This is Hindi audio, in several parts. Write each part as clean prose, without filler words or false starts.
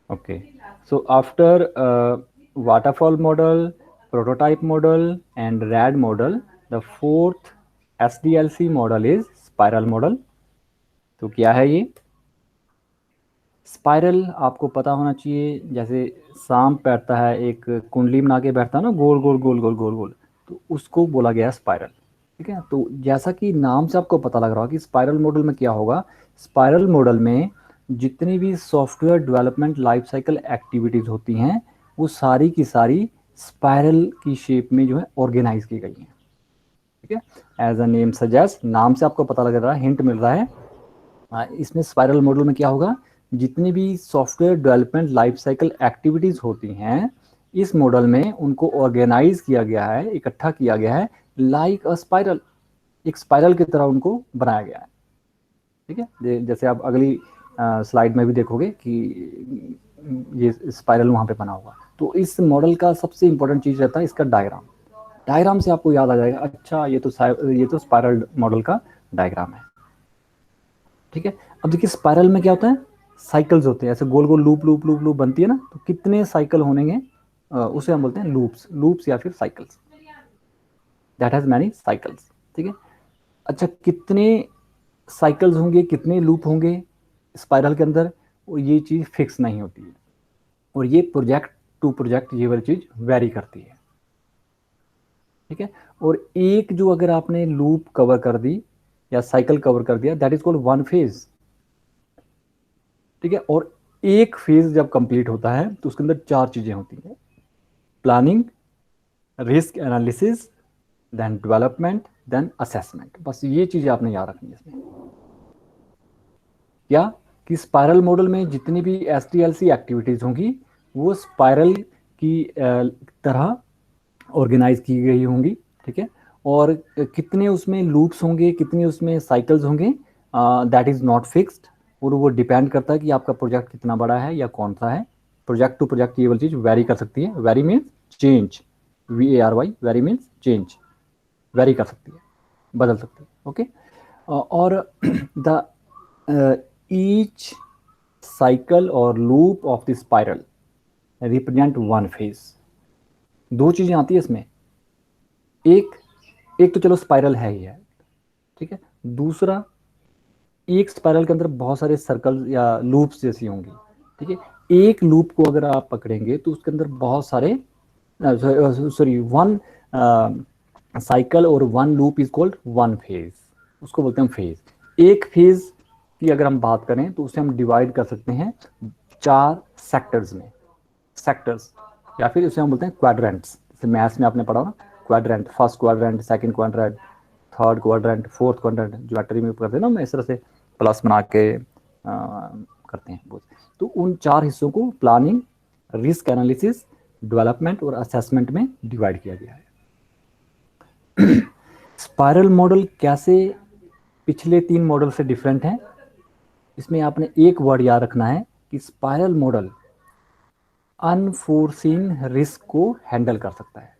Okay, so after waterfall model, prototype model and rad model, the fourth SDLC model is spiral model. तो क्या है ये स्पाइरल? आपको पता होना चाहिए, जैसे सांप बैठता है एक कुंडली बना के बैठता है ना, गोल गोल गोल गोल गोल गोल, तो उसको बोला गया है स्पाइरल। ठीक है, तो जैसा कि नाम से आपको पता लग रहा होगा कि स्पाइरल मॉडल में क्या होगा, स्पाइरल मॉडल में जितनी भी software development life cycle activities होती हैं वो सारी की सारी स्पाइरल की शेप में जो है ऑर्गेनाइज की गई हैं। ठीक है, एज अ नेम सजेस्ट, नाम से आपको पता लग रहा है, हिंट मिल रहा है। इसमें स्पाइरल मॉडल में क्या होगा, जितनी भी software development life cycle activities होती हैं इस मॉडल में उनको ऑर्गेनाइज किया गया है, इकट्ठा किया गया है लाइक अ स्पाइरल, एक स्पाइरल की तरह उनको बनाया गया है। ठीक है, जैसे आप अगली स्लाइड में भी देखोगे कि ये स्पाइरल वहां पे बना होगा। तो इस मॉडल का सबसे इंपॉर्टेंट चीज रहता है इसका डायग्राम। डायग्राम से आपको याद आ जाएगा, अच्छा ये तो स्पाइरल मॉडल का डायग्राम है। ठीक है, अब देखिए स्पाइरल में क्या होता है, साइकिल्स होते हैं, ऐसे गोल गोल लूप लूप लूप लूप बनती है ना, तो कितने साइकिल होंगे उसे हम बोलते हैं लूप्स, लूप्स या फिर cycles, that has many cycles. ठीक है, अच्छा कितने साइकिल्स होंगे, कितने लूप होंगे स्पाइरल के अंदर, और ये चीज़ फिक्स नहीं होती है, और ये प्रोजेक्ट टू प्रोजेक्ट ये वाली चीज़ वेरी करती है। ठीक है, और एक जो अगर आपने लूप कवर कर दी या साइकिल कवर कर दिया, that is called one phase. ठीक है, और एक फेज जब कंप्लीट होता है तो उसके अंदर चार चीजें होती हैं, planning, risk analysis, then development, then assessment. बस ये चीजें आपने याद रखनी है इसमें। क्या कि स्पाइरल मॉडल में जितनी भी एसटीएलसी एक्टिविटीज होंगी वो स्पाइरल की तरह ऑर्गेनाइज की गई होंगी। ठीक है, और कितने उसमें लूप्स होंगे, कितने उसमें साइकिल्स होंगे, दैट इज नॉट फिक्स्ड, और वो डिपेंड करता है कि आपका प्रोजेक्ट कितना बड़ा है या कौन सा है। प्रोजेक्ट टू प्रोजेक्ट ये वाली चीज वेरी कर सकती है, very means change, VARY, very means change, very कर सकती है, बदल सकती है। ओके, और द ईच साइकिल और loop of the spiral represent one phase. दो चीजें आती है इसमें, एक एक तो चलो स्पाइरल है ही है। ठीक है, दूसरा एक स्पाइरल के अंदर बहुत सारे सर्कल या लूप्स जैसी होंगी। ठीक है, एक लूप को अगर आप पकड़ेंगे तो उसके अंदर बहुत सारे, सॉरी, वन साइकिल और one loop is called one phase, उसको बोलते हैं फेज। एक फेज की अगर हम बात करें तो उसे हम डिवाइड कर सकते हैं चार सेक्टर्स में, सेक्टर्स, या फिर उसे हम बोलते हैं क्वाड्रेंट्स। जैसे मैथ्स में आपने पढ़ा ना, quadrant, first quadrant, second quadrant, third quadrant, fourth quadrant, geometry में करते हैं ना, मैं इस तरह से प्लस बना के करते हैं वो। तो उन चार हिस्सों को प्लानिंग, रिस्क एनालिसिस, डेवलपमेंट और असेसमेंट में डिवाइड किया गया है। स्पाइरल मॉडल कैसे पिछले तीन मॉडल से डिफरेंट है, इसमें आपने एक वर्ड याद रखना है कि स्पाइरल मॉडल अनफोर्सीन रिस्क को हैंडल कर सकता है।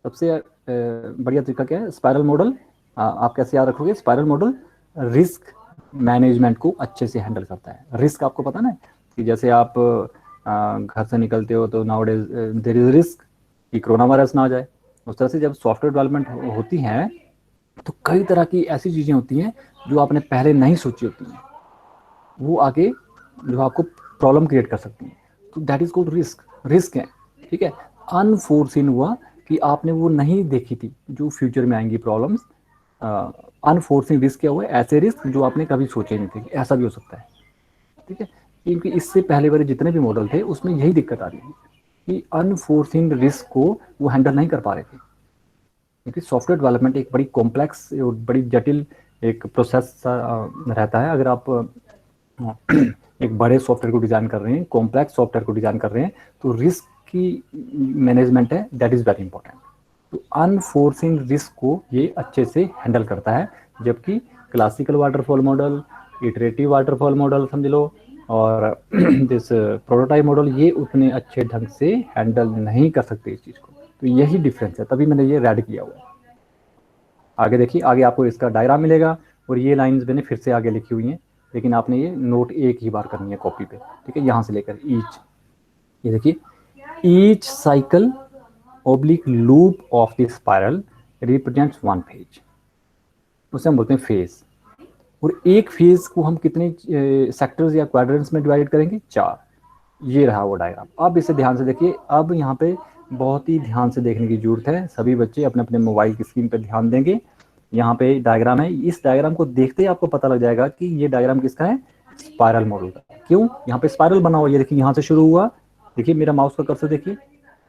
सबसे बढ़िया तरीका क्या है, स्पाइरल मॉडल, आप कैसे याद रखोगे, स्पाइरल मॉडल रिस्क मैनेजमेंट को अच्छे से हैंडल करता है। रिस्क आपको पता ना कि जैसे आप घर से निकलते हो तो nowadays there is risk कि कोरोना वायरस ना आ जाए। उस तरह से जब सॉफ्टवेयर डेवलपमेंट होती है तो कई तरह की ऐसी चीज़ें होती हैं जो आपने पहले नहीं सोची होती हैं, वो आगे जो आपको प्रॉब्लम क्रिएट कर सकती हैं। तो that is called risk, risk है। ठीक है, अनफोर्सिन हुआ कि आपने वो नहीं देखी थी जो फ्यूचर में आएंगी प्रॉब्लम्स। अनफोर्सिन रिस्क क्या हुआ, ऐसे रिस्क जो आपने कभी सोचे नहीं थे कि ऐसा भी हो सकता है। ठीक है, क्योंकि इससे पहले वाले जितने भी मॉडल थे उसमें यही दिक्कत आ रही थी कि अनफोर्सिन रिस्क को वो हैंडल नहीं कर पा रहे थे, क्योंकि सॉफ्टवेयर डेवलपमेंट एक बड़ी कॉम्प्लेक्स और बड़ी जटिल एक प्रोसेस रहता है। अगर आप एक बड़े सॉफ्टवेयर को डिजाइन कर रहे हैं, कॉम्प्लेक्स सॉफ्टवेयर को डिजाइन कर रहे हैं, तो रिस्क की मैनेजमेंट है, दैट इज वेरी इंपॉर्टेंट। तो अनफोर्सिंग रिस्क को ये अच्छे से हैंडल करता है, जबकि classical waterfall model, iterative waterfall model समझ लो, और दिस प्रोटोटाइप मॉडल ये उतने अच्छे ढंग से हैंडल नहीं कर सकते इस चीज़ को। तो यही डिफरेंस है, तभी मैंने ये रेड किया हुआ है। आगे देखिए, आगे आपको इसका डायग्राम मिलेगा और ये लाइंस मैंने फिर से आगे लिखी हुई हैं, लेकिन आपने ये नोट एक ही बार करनी है कॉपी पे, ठीक है, यहाँ से लेकर ईच, ये देखिए, each cycle oblique loop of the spiral represents one phase, उसे हम बोलते हैं फेज। और एक फेज को हम कितने सेक्टर्स या क्वाड्रेंट्स में डिवाइड करेंगे, 4। ये रहा वो डायग्राम। अब इसे ध्यान से देखिए। अब यहाँ पे बहुत ही ध्यान से देखने की जरूरत है, सभी बच्चे अपने अपने मोबाइल की स्क्रीन पर ध्यान देंगे। यहाँ पे डायग्राम है, इस डायग्राम को देखते ही आपको पता लग जाएगा कि ये डायग्राम किसका है, स्पाइरल मॉडल का। क्यों, यहाँ पे स्पाइरल बना हुआ, ये देखिए यहाँ से शुरू हुआ, देखिए मेरा माउस का कर्सर देखिए,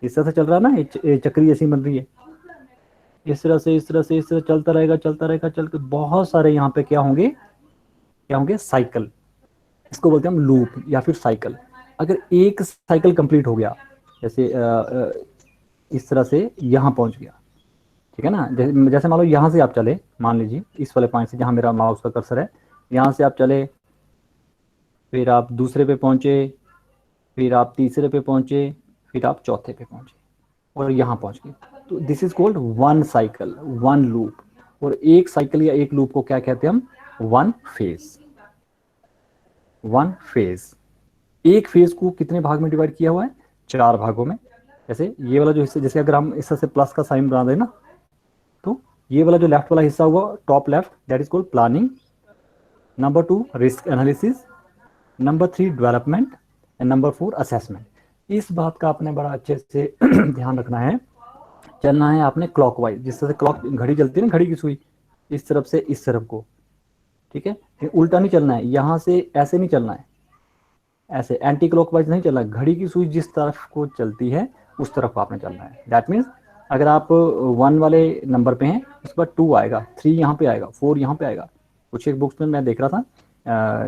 इस तरह से चल रहा है ना, ये चक्री ऐसी बन रही है, इस तरह से इस तरह से इस तरह चलता रहेगा चलता रहेगा चलकर बहुत सारे यहाँ पे क्या होंगे, क्या होंगे, साइकिल। इसको बोलते हैं हम लूप या फिर साइकिल। अगर एक साइकिल कंप्लीट हो गया, जैसे इस तरह से यहाँ पहुंच गया, ठीक है ना, जैसे मान लो यहाँ से आप चले, मान लीजिए इस वाले पॉइंट से जहाँ मेरा माउस का कर्सर है, यहाँ से आप चले, फिर आप दूसरे पे पहुंचे, फिर आप तीसरे पे पहुंचे, फिर आप चौथे पे पहुंचे और यहाँ पहुंच गए, तो this is called one cycle, one loop. और एक साइकिल या एक लूप को क्या कहते हैं हम, वन फेज। वन फेज, एक फेज को कितने भाग में डिवाइड किया हुआ है, 4 भागों में। जैसे ये वाला जो हिस्सा, जैसे अगर हम इस तरह से प्लस का साइन बना दें ना, तो ये वाला जो लेफ्ट वाला हिस्सा हुआ top left, that is called planning. Number 2 risk analysis, number 3 development, and number 4 assessment. इस बात का आपने बड़ा अच्छे से ध्यान रखना है। चलना है आपने क्लॉकवाइज, जिस तरह से क्लॉक घड़ी चलती है ना, घड़ी की सुई इस तरफ से इस तरफ को, ठीक है, उल्टा नहीं चलना है, यहाँ से ऐसे नहीं चलना है, ऐसे एंटी क्लॉकवाइज नहीं चलना है, घड़ी की सुई जिस तरफ को चलती है उस तरफ आपने चलना है। दैट मीन्स अगर आप 1 वाले नंबर पे हैं, उसके बाद 2 आएगा, 3 यहाँ पे आएगा, 4 यहाँ पे आएगा। कुछ एक बुक्स में मैं देख रहा था,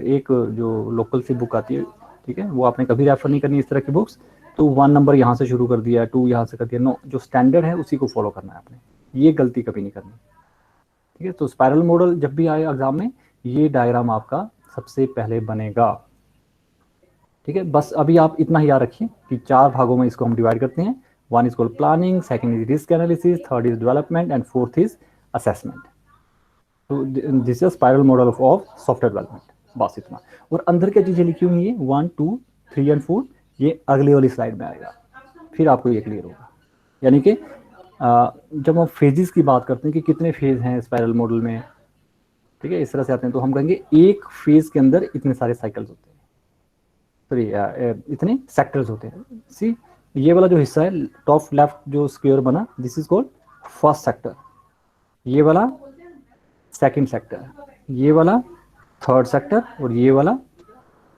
एक जो लोकल सी बुक आती है, ठीक है, वो आपने कभी रेफर नहीं करनी इस तरह की बुक्स। तो 1 नंबर यहाँ से शुरू कर दिया, 2 यहाँ से कर दिया, नो, जो स्टैंडर्ड है उसी को फॉलो करना है आपने, ये गलती कभी नहीं करनी, ठीक है। तो स्पाइरल मॉडल जब भी आए एग्जाम में, ये डायग्राम आपका सबसे पहले बनेगा, ठीक है। बस अभी आप इतना ही याद रखिए कि 4 भागों में इसको हम डिवाइड करते हैं। 1 is called planning, second is risk analysis, third is development and fourth is assessment. तो this is spiral model of software development, बस इतना। और अंदर क्या चीजें लिखी हुई है 1 2 3 एंड 4, ये अगले वाली स्लाइड में आएगा, फिर आपको ये क्लियर होगा। यानी कि जब हम फेजेस की बात करते हैं कि कितने फेज हैं स्पाइरल मॉडल में, ठीक है, इस तरह से आते हैं, तो हम कहेंगे एक फेज के अंदर इतने सारे साइकिल्स होते हैं, सॉरी इतने सेक्टर्स होते हैं। सी, ये वाला जो हिस्सा है टॉप लेफ्ट जो स्क्वायर बना, this is called first sector, ये वाला सेकंड सेक्टर, ये वाला थर्ड सेक्टर, और ये वाला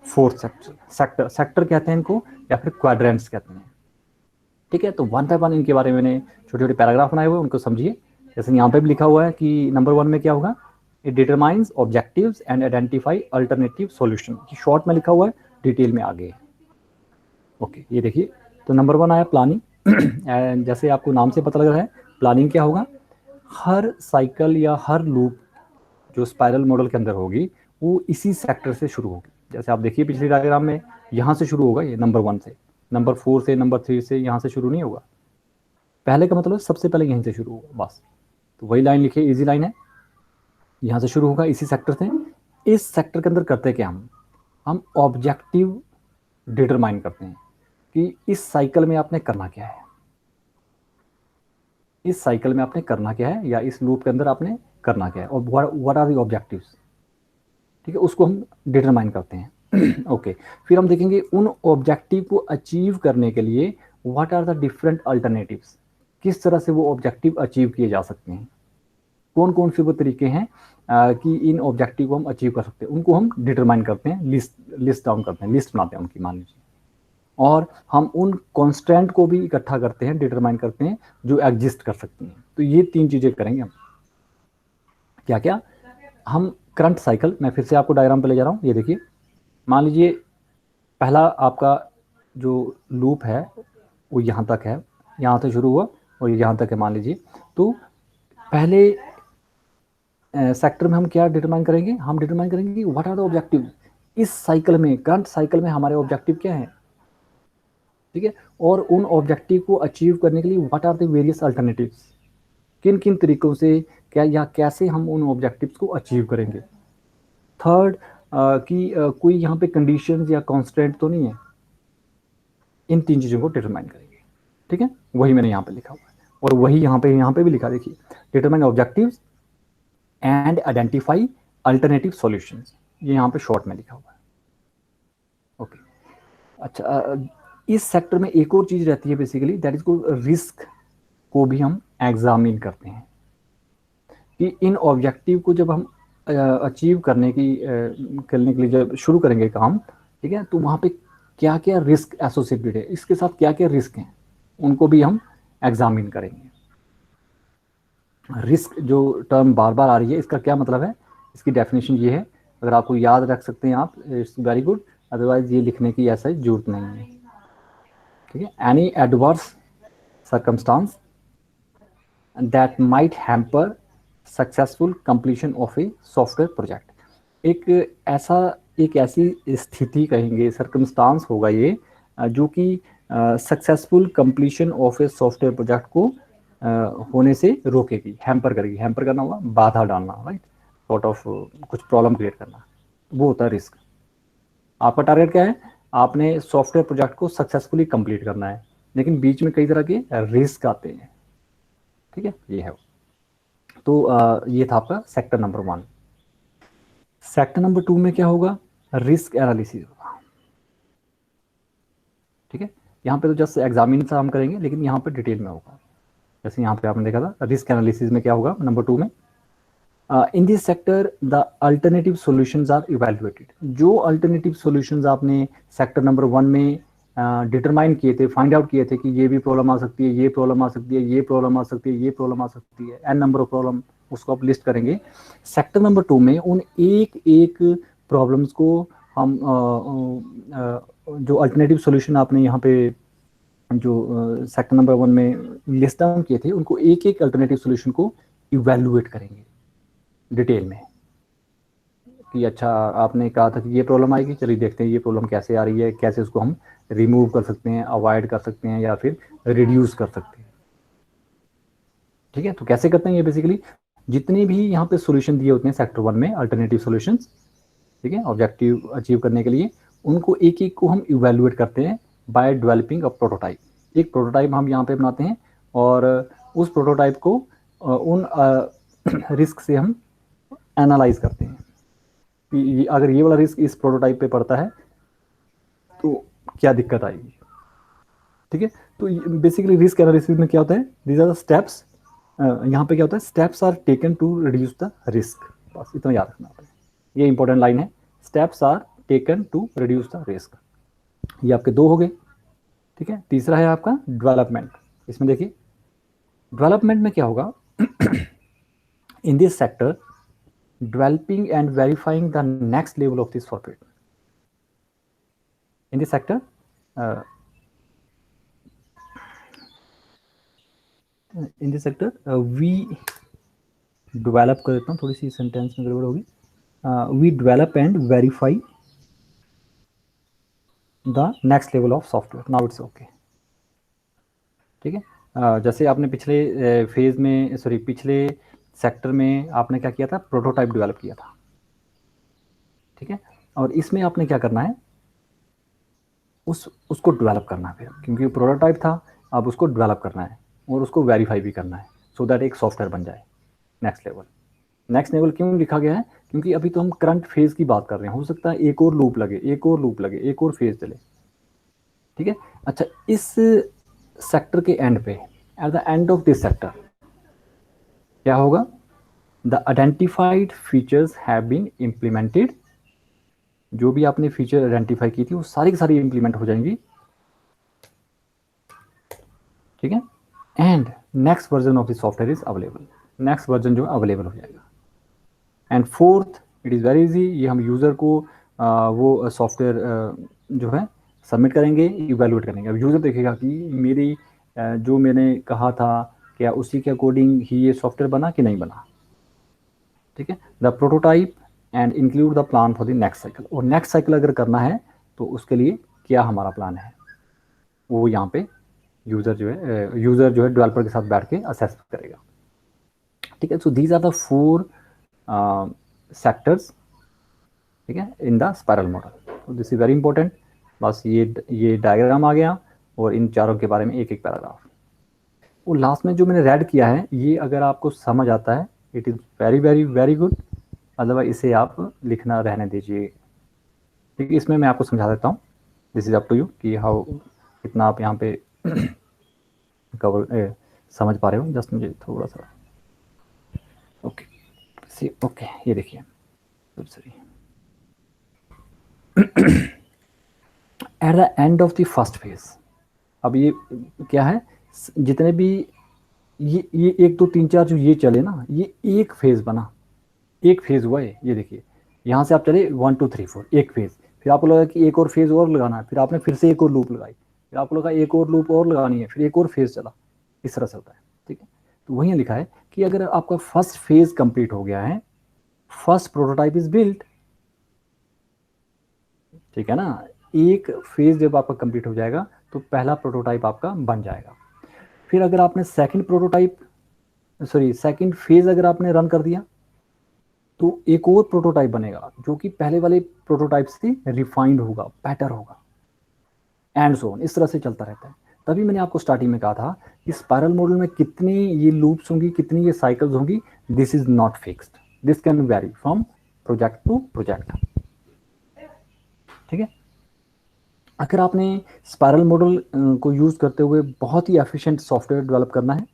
फोर्थ सेक्टर। सेक्टर सेक्टर कहते हैं इनको, या फिर क्वाड्रेंट्स कहते हैं, ठीक है। तो 1 बाय 1 इनके बारे में मैंने छोटे छोटे पैराग्राफ बनाए हुए, उनको समझिए। जैसे यहाँ पे भी लिखा हुआ है कि नंबर 1 में क्या होगा, it determines objectives and identify alternative solution. Short में लिखा हुआ है, डिटेल में आगे, ओके। ये देखिए, तो नंबर 1 आया प्लानिंग एंड जैसे आपको नाम से पता लग रहा है, प्लानिंग क्या होगा, हर साइकिल या हर लूप जो स्पाइरल मॉडल के अंदर होगी वो इसी सेक्टर से शुरू होगी। जैसे आप देखिए पिछली डायग्राम में, यहाँ से शुरू होगा, ये नंबर 1 से, नंबर 4 से, नंबर 3 से, यहाँ से शुरू नहीं होगा। पहले का मतलब सबसे पहले यहीं से शुरू होगा, बस। तो वही लाइन लिखिए, इजी लाइन है, यहाँ से शुरू होगा इसी सेक्टर से। इस सेक्टर के अंदर करते क्या हम ऑब्जेक्टिव डिटरमाइन करते हैं कि इस साइकिल में आपने करना क्या है, इस साइकिल में आपने करना क्या है, या इस लूप के अंदर आपने करना क्या है, और व्हाट आर द ऑब्जेक्टिव्स, ठीक है, उसको हम डिटरमाइन करते हैं ओके। फिर हम देखेंगे उन ऑब्जेक्टिव को अचीव करने के लिए what are the different alternatives, किस तरह से वो ऑब्जेक्टिव अचीव किए जा सकते हैं, कौन कौन से वो तरीके हैं कि इन ऑब्जेक्टिव को हम अचीव कर सकते हैं, उनको हम डिटरमाइन करते हैं, लिस्ट डाउन करते हैं, लिस्ट बनाते हैं उनकी, मान लीजिए। और हम उन कॉन्स्टेंट को भी इकट्ठा करते हैं, डिटरमाइन करते हैं, जो एग्जिस्ट कर सकती हैं। तो ये 3 चीजें करेंगे हम। क्या क्या, हम करंट साइकिल, मैं फिर से आपको डायग्राम पे ले जा रहा हूँ, ये देखिए, मान लीजिए पहला आपका जो लूप है वो यहाँ तक है, यहाँ से शुरू हुआ और यहाँ तक है मान लीजिए। तो पहले सेक्टर में हम क्या डिटरमाइन करेंगे, हम डिटरमाइन करेंगे कि व्हाट आर द ऑब्जेक्टिव, इस साइकिल में, करंट साइकिल में हमारे ऑब्जेक्टिव क्या है, ठीक है। और उन ऑब्जेक्टिव को अचीव करने के लिए what are the various alternatives, किन किन तरीकों से क्या या कैसे हम उन ऑब्जेक्टिव्स को अचीव करेंगे। थर्ड कि कोई यहाँ पे कंडीशंस या कॉन्स्टेंट तो नहीं है। इन 3 चीज़ों को डिटरमाइन करेंगे। ठीक है, वही मैंने यहाँ पे लिखा हुआ है और वही यहाँ पे भी लिखा, देखिए, determine objectives and identify alternative solutions, ये यहाँ पे शॉर्ट में लिखा हुआ है। ओके, अच्छा, इस सेक्टर में एक और चीज़ रहती है बेसिकली, दैट इज को रिस्क को भी हम एग्जामिन करते हैं कि इन ऑब्जेक्टिव को जब हम अचीव करने के लिए जब शुरू करेंगे काम, ठीक है, तो वहाँ पे क्या क्या रिस्क एसोसिएटेड है, इसके साथ क्या क्या रिस्क हैं, उनको भी हम एग्जामिन करेंगे। रिस्क जो टर्म बार बार आ रही है, इसका क्या मतलब है, इसकी डेफिनेशन ये है, अगर आपको याद रख सकते हैं आप, इट्स वेरी गुड, अदरवाइज ये लिखने की ऐसा जरूरत नहीं है। ठीक है, any adverse circumstance that might hamper successful completion of a software project. एक ऐसी स्थिति कहेंगे, सर्कमस्टांस होगा ये, जो कि successful completion of a software project को होने से रोकेगी, हैम्पर करेगी। हैम्पर करना होगा बाधा डालना, राइट, सॉर्ट ऑफ कुछ प्रॉब्लम क्रिएट करना, वो होता है रिस्क। आपका टारगेट क्या है, आपने सॉफ्टवेयर प्रोजेक्ट को सक्सेसफुली कंप्लीट करना है, लेकिन बीच में कई तरह के रिस्क आते हैं। ठीक है, ये है। तो ये था आपका सेक्टर नंबर 1। सेक्टर नंबर 2 में क्या होगा, रिस्क एनालिसिस होगा। ठीक है, यहाँ पे तो जस्ट एग्जामिन सा हम करेंगे, लेकिन यहाँ पे डिटेल में होगा। जैसे यहाँ पे आपने देखा था, रिस्क एनालिसिस में क्या होगा नंबर 2 में, in this sector the alternative solutions are evaluated. जो अल्टरनेटिव सॉल्यूशंस आपने सेक्टर नंबर 1 में डिटरमाइन किए थे, फाइंड आउट किए थे कि ये भी प्रॉब्लम आ सकती है, ये प्रॉब्लम आ सकती है, ये प्रॉब्लम आ सकती है, ये प्रॉब्लम आ सकती है, एन नंबर ऑफ प्रॉब्लम, उसको आप लिस्ट करेंगे। सेक्टर नंबर 2 में उन एक एक प्रॉब्लम्स को हम जो अल्टरनेटिव सॉल्यूशन आपने यहाँ पे जो सेक्टर नंबर 1 में लिस्ट डाउन किए थे, उनको एक एक अल्टरनेटिव सॉल्यूशन को इवैल्यूएट करेंगे डिटेल में कि अच्छा, आपने कहा था कि ये प्रॉब्लम आएगी, चलिए देखते हैं ये प्रॉब्लम कैसे आ रही है, कैसे उसको हम रिमूव कर सकते हैं, अवॉइड कर सकते हैं, या फिर रिड्यूस कर सकते हैं। ठीक है, तो कैसे करते हैं ये, बेसिकली जितने भी यहाँ पे सॉल्यूशन दिए होते हैं सेक्टर 1 में, अल्टरनेटिव सॉल्यूशंस, ठीक है, ऑब्जेक्टिव अचीव करने के लिए, उनको एक एक को हम इवेल्युएट करते हैं बाय डेवलपिंग अ प्रोटोटाइप। एक प्रोटोटाइप हम यहाँ पे बनाते हैं और उस प्रोटोटाइप को उन रिस्क से हम एनालाइज करते हैं कि अगर ये वाला रिस्क इस प्रोटोटाइप पे पड़ता है तो क्या दिक्कत आएगी। ठीक है, तो बेसिकली रिस्क एनालिसिस में क्या होता है, दीज आर द स्टेप्स, यहाँ पे क्या होता है, steps are taken to reduce the risk. बस इतना याद रखना है, ये इंपॉर्टेंट लाइन है, steps are taken to reduce the risk. ये आपके 2 हो गए। ठीक है, तीसरा है आपका डेवलपमेंट। इसमें देखिए, डेवलपमेंट में क्या होगा, इन this sector developing and verifying the next level of this software. In this sector, we develop, कर देता हूँ, थोड़ी सी सेंटेंस में गड़बड़ होगी, we develop and verify the next level of software. Now it's okay. ठीक है, जैसे आपने पिछले फेज में, सॉरी पिछले सेक्टर में आपने क्या किया था, प्रोटोटाइप डेवलप किया था। ठीक है, और इसमें आपने क्या करना है, उसको डेवलप करना है, फिर क्योंकि प्रोटोटाइप था, अब उसको डेवलप करना है और उसको वेरीफाई भी करना है, सो दैट एक सॉफ्टवेयर बन जाए नेक्स्ट लेवल। नेक्स्ट लेवल क्यों लिखा गया है, क्योंकि अभी तो हम करंट फेज की बात कर रहे हैं, हो सकता है एक और लूप लगे, एक और लूप लगे, एक और फेज चले। ठीक है, अच्छा, इस सेक्टर के एंड पे, at the end of this sector क्या होगा, the identified features have been implemented. जो भी आपने फीचर आइडेंटिफाई की थी वो सारी की सारी इम्प्लीमेंट हो जाएंगी। ठीक है, and next version of the software is available. Next version जो अवेलेबल हो जाएगा। And fourth, it is very easy, ये हम यूज़र को वो सॉफ्टवेयर जो है सबमिट करेंगे, इवेलुएट करेंगे। अब यूज़र देखेगा कि मेरी जो मैंने कहा था, क्या उसी के अकॉर्डिंग ही ये सॉफ्टवेयर बना कि नहीं बना। ठीक है, the prototype and include the plan for the next cycle. और नेक्स्ट साइकिल अगर करना है तो उसके लिए क्या हमारा प्लान है, वो यहाँ पे यूज़र जो है डेवलपर के साथ बैठ के असेस करेगा। ठीक है। So these are the 4 sectors, ठीक है, in the spiral model. This is very important. बस ये डायग्राम आ गया और इन चारों के बारे में एक एक पैराग्राफ। वो लास्ट में जो मैंने रेड किया है, ये अगर आपको समझ आता है it is very very very good, otherwise इसे आप लिखना रहने दीजिए। ठीक है, इसमें मैं आपको समझा देता हूँ। This is up to you कि हाउ कितना आप यहाँ पे कवर समझ पा रहे हो। जस्ट मुझे थोड़ा सा ओके सी ओके, ये देखिए sorry. Eight the end of the first phase, अब ये क्या है, जितने भी ये 1 2 3 4 जो ये चले ना, ये एक फेज बना, एक फेज हुआ है। ये देखिए यहाँ से आप चले 1 2 3 4, एक फेज। फिर आपको लगा कि एक और फेज और लगाना है, फिर आपने फिर से एक और लूप लगाई, फिर आपको लगा एक और लूप और लगानी है, फिर एक और फेज चला। इस तरह से होता है। ठीक है, तो वहीं लिखा है कि अगर आपका फर्स्ट फेज कंप्लीट हो गया है, फर्स्ट प्रोटोटाइप इज बिल्ट। ठीक है ना, एक फेज जब आपका कंप्लीट हो जाएगा तो पहला प्रोटोटाइप आपका बन जाएगा। फिर अगर आपने सेकंड फेज अगर आपने रन कर दिया तो एक और प्रोटोटाइप बनेगा जो कि पहले वाले प्रोटोटाइप से रिफाइंड होगा, बेटर होगा, एंड सो ऑन। इस तरह से चलता रहता है। तभी मैंने आपको स्टार्टिंग में कहा था कि स्पाइरल मॉडल में कितनी ये लूप्स होंगी, कितनी ये साइकिल्स होंगी, this is not fixed, this can vary from project to project. ठीक है, अगर आपने स्पाइरल मॉडल को यूज करते हुए बहुत ही एफिशिएंट सॉफ्टवेयर डेवलप करना है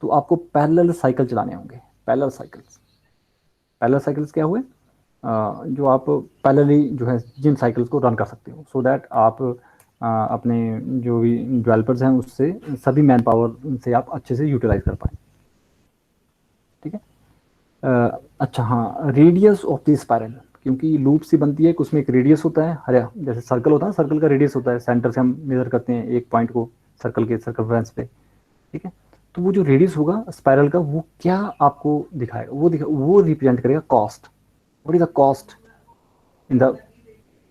तो आपको पैरेलल साइकिल चलाने होंगे। पैरेलल साइकिल्स क्या हुए, जो आप पैरेलली जो है जिन साइकिल्स को रन कर सकते हो, सो दैट आप अपने जो भी डेवलपर्स हैं उससे सभी मैन पावर से आप अच्छे से यूटिलाइज कर पाए। ठीक है, अच्छा हाँ, रेडियस ऑफ द स्पाइरल, क्योंकि लूप सी बनती है, उसमें एक रेडियस होता है। अरे जैसे सर्कल होता है, सर्कल का रेडियस होता है, सेंटर से हम मेजर करते हैं एक पॉइंट को सर्कल के सर्कमफ्रेंस पे। ठीक है, तो वो जो रेडियस होगा स्पाइरल का, वो क्या आपको दिखाएगा, वो रिप्रेजेंट करेगा cost. What is the cost in the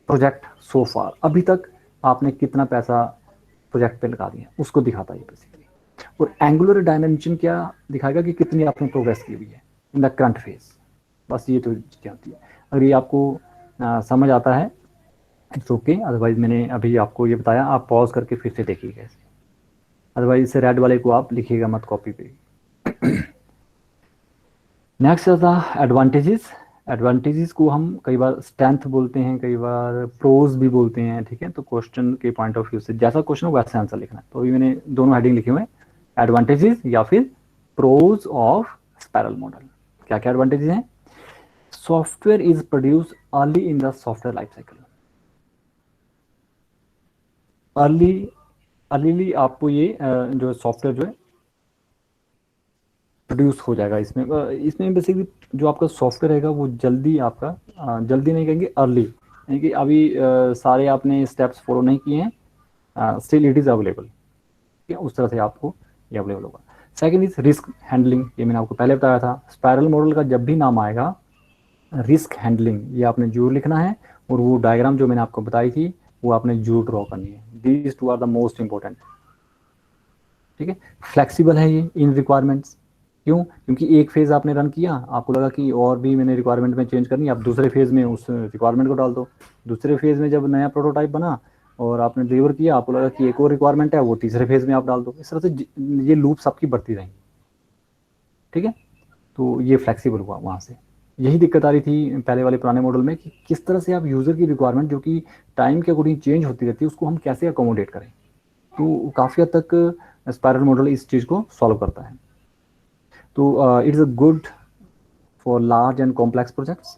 project so far, अभी तक आपने कितना पैसा प्रोजेक्ट पे लगा दिया, उसको दिखाता है बेसिकली। और एंगुलर डायमेंशन क्या दिखाएगा कि कितनी आपने प्रोग्रेस की हुई है इन द करंट फेज। बस ये तो चीज़ें होती है। अगर ये आपको समझ आता है इट्स ओके, अदरवाइज मैंने अभी आपको ये बताया, आप पॉज करके फिर से देखिएगा इसे, अदरवाइज इसे रेड वाले को आप लिखिएगा मत कॉपी पे। Next is the advantages. Advantages को हम कई बार स्ट्रेंथ बोलते हैं, कई बार प्रोज भी बोलते हैं। ठीक है, तो क्वेश्चन के पॉइंट ऑफ व्यू से जैसा क्वेश्चन हो वैसे आंसर लिखना है। तो अभी मैंने दोनों हेडिंग लिखे हुए हैं, एडवांटेजेस या फिर प्रोज ऑफ स्पाइरल मॉडल। क्या क्या एडवांटेजेस हैं? Software is produce early in the software life cycle. Early आपको ये जो सॉफ्टवेयर जो है प्रोड्यूस हो जाएगा। इसमें बेसिकली जो आपका सॉफ्टवेयर रहेगा वो जल्दी आपका जल्दी नहीं कहेंगे, अर्ली, यानी कि अभी सारे आपने स्टेप्स फॉलो नहीं किए हैं, स्टिल इट इज़ अवेलेबल। ठीक है, उस तरह से आपको ये अवेलेबल होगा। सेकंड इज रिस्क हैंडलिंग, ये मैंने आपको पहले बताया था। स्पाइरल मॉडल का जब भी नाम आएगा, रिस्क हैंडलिंग ये आपने जरूर लिखना है, और वो डायग्राम जो मैंने आपको बताई थी वो आपने जरूर ड्रॉ करनी है। These two are the most important. ठीक है, फ्लेक्सिबल है ये इन रिक्वायरमेंट्स। क्यों? क्योंकि एक फेज आपने रन किया, आपको लगा कि और भी मैंने रिक्वायरमेंट में चेंज करनी है, आप दूसरे फेज में उस रिक्वायरमेंट को डाल दो। दूसरे फेज में जब नया प्रोटोटाइप बना और आपने डिलीवर किया, आपको लगा कि एक और रिक्वायरमेंट है, वो तीसरे फेज में आप डाल दो। इस तरह से ये लूप्स आपकी बढ़ती रहेंगी। ठीक है, तो ये फ्लेक्सिबल हुआ वहाँ से। यही दिक्कत आ रही थी पहले वाले पुराने मॉडल में कि किस तरह से आप यूज़र की रिक्वायरमेंट जो कि टाइम के अकॉर्डिंग चेंज होती रहती है, उसको हम कैसे अकोमोडेट करें। तो काफ़ी हद तक स्पाइरल मॉडल इस चीज़ को सॉल्व करता है। तो it is a good for large and complex projects.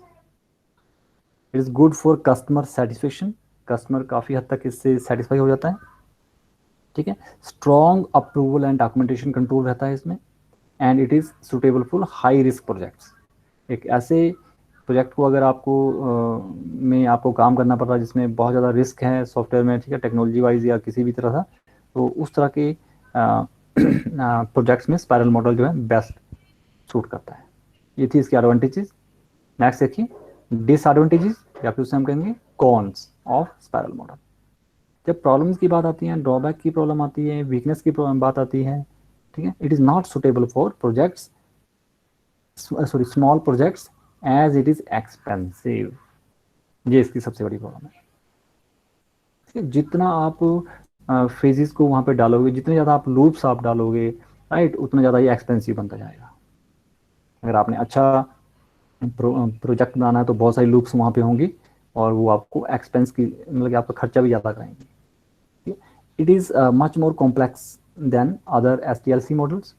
It is good for customer satisfaction, customer काफ़ी हद तक इससे सेटिस्फाई हो जाता है। ठीक है, strong approval and documentation control रहता है इसमें, and it is suitable for high risk projects. एक ऐसे प्रोजेक्ट को अगर आपको में आपको काम करना पड़ रहा है जिसमें बहुत ज़्यादा रिस्क है सॉफ्टवेयर में, ठीक है, टेक्नोलॉजी वाइज या किसी भी तरह का, तो उस तरह के प्रोजेक्ट्स में स्पाइरल मॉडल जो है बेस्ट सूट करता है। ये थी इसकी एडवांटेजेस। नेक्स्ट देखिए डिसएडवांटेजेस, या फिर उसे हम कहेंगे कॉन्स ऑफ स्पाइरल मॉडल। जब प्रॉब्लम्स की बात आती है, ड्रॉबैक की प्रॉब्लम आती है, वीकनेस की बात आती है, ठीक है, it is not suitable for projects sorry small projects as it is expensive. ये इसकी सबसे बड़ी प्रॉब्लम है। जितना आप फेजेस को वहाँ पे डालोगे, जितने ज़्यादा आप लूप्स आप डालोगे, राइट, उतना ज़्यादा ये एक्सपेंसिव बनता जाएगा। अगर आपने अच्छा प्रोजेक्ट बनाना है तो बहुत सारी लूप्स वहाँ पे होंगी और वो आपको एक्सपेंस की मतलब कि आपका खर्चा भी ज़्यादा कराएंगे। It is much more complex than other SDLC models.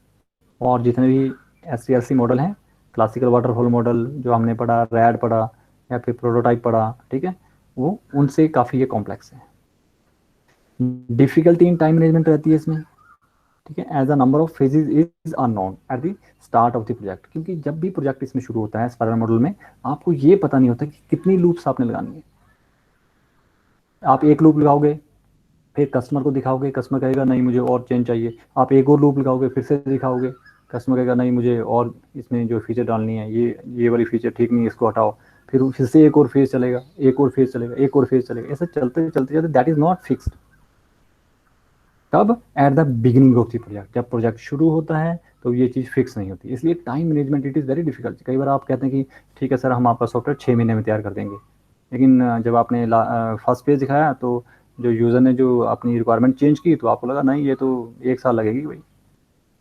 और जितने भी SDLC मॉडल हैं, क्लासिकल वाटरफॉल मॉडल जो हमने पढ़ा, रैड पढ़ा या फिर प्रोटोटाइप पढ़ा, ठीक है, वो उनसे काफ़ी ये कॉम्प्लेक्स है। डिफिकल्टी इन टाइम मैनेजमेंट रहती है इसमें, ठीक है, as a number of phases is unknown at the start of the project. क्योंकि जब भी प्रोजेक्ट इसमें शुरू होता है स्पाइरल मॉडल में, आपको ये पता नहीं होता कि कितनी लूप्स आपने लगानी है। आप एक लूप लगाओगे, फिर कस्टमर को दिखाओगे, कस्टमर कहेगा नहीं मुझे और चेंज चाहिए। आप एक और लूप लगाओगे, फिर से दिखाओगे, कस्टमर कहेगा नहीं मुझे और इसमें जो फीचर डालनी है, ये वाली फीचर ठीक नहीं है, इसको हटाओ। फिर से एक और फेज चलेगा, एक और फेज चलेगा, एक और फेज चलेगा, ऐसे चलते चलते चलते दैट इज नॉट फिक्स्ड। कब? At the beginning of the project, जब प्रोजेक्ट शुरू होता है तो ये चीज़ फिक्स नहीं होती। इसलिए time management it is very difficult. कई बार आप कहते हैं कि ठीक है सर हम आपका सॉफ्टवेयर 6 महीने में तैयार कर देंगे, लेकिन जब आपने फर्स्ट पेज दिखाया तो जो यूज़र ने जो अपनी रिक्वायरमेंट चेंज की तो आपको लगा नहीं ये तो 1 साल लगेगी भाई।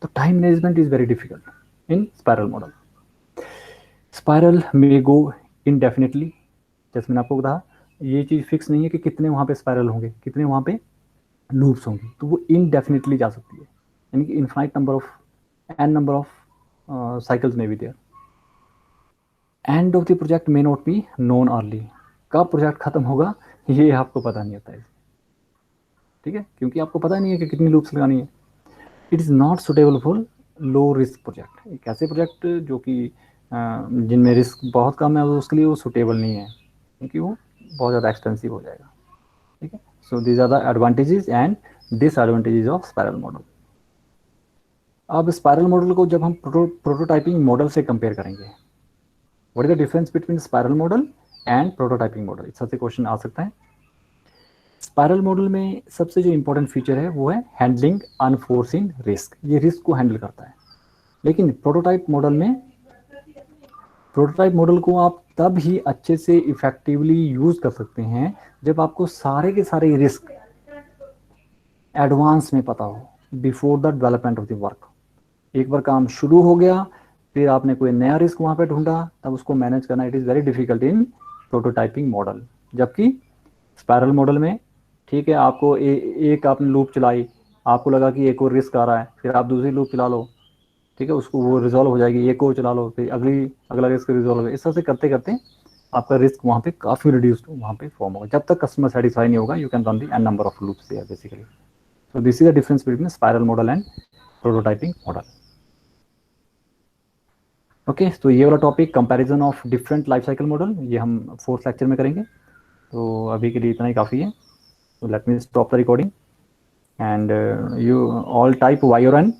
तो time management is very difficult in spiral model. Spiral में गो इनडेफिनेटली, जैसे मैंने आपको कहा ये चीज़ फिक्स नहीं है कि कितने वहाँ पे स्पायरल होंगे, कितने वहाँ पे लूप्स होंगी, तो वो इनडेफिनेटली जा सकती है, यानी कि infinite number of n number of cycles में भी there. End of the project may not be known early, कब प्रोजेक्ट खत्म होगा ये आपको पता नहीं होता है, ठीक है, क्योंकि आपको पता नहीं है कि कितनी लूप्स लगानी है। It is not suitable for low risk project. एक ऐसे प्रोजेक्ट जो कि जिनमें रिस्क बहुत कम है, उसके लिए वो सुटेबल नहीं है, क्योंकि वो बहुत ज़्यादा एक्सपेंसिव हो जाएगा, ठीक है। So these are the advantages and disadvantages of spiral model. अब स्पायरल मॉडल को जब हम प्रोटोटाइपिंग मॉडल से कंपेयर करेंगे, what is the difference between spiral model and prototyping model, इस सबसे क्वेश्चन आ सकता है। स्पायरल मॉडल में सबसे जो इंपॉर्टेंट फीचर है वो है हैंडलिंग अनफोर्सिन रिस्क, ये रिस्क को हैंडल करता है। लेकिन प्रोटोटाइप मॉडल को आप तब ही अच्छे से इफेक्टिवली यूज कर सकते हैं जब आपको सारे के सारे रिस्क एडवांस में पता हो, before the development of the work. एक बार काम शुरू हो गया, फिर आपने कोई नया रिस्क वहां पे ढूंढा, तब उसको मैनेज करना it is very difficult in prototyping model. जबकि स्पायरल मॉडल में, ठीक है, आपको एक आपने लूप चलाई, आपको लगा कि एक और रिस्क आ रहा है, फिर आप दूसरी लूप चला लो, ठीक है, उसको वो रिजॉल्व हो जाएगी, एक और चला लो, फिर अगला रिस्क रिजॉल्व हो। इस तरह से करते करते आपका रिस्क वहाँ पे काफ़ी रिड्यूस्ड वहाँ पे फॉर्म होगा। जब तक कस्टमर सेटिस्फाई नहीं होगा, you can run the n number of loops there basically. So this is the difference between spiral model and prototyping model. Okay, तो ये वाला topic comparison of different life cycle model, ये हम फोर्थ लेक्चर में करेंगे। तो अभी के लिए इतना ही काफ़ी है। तो let me stop the recording and you all type Y और एन।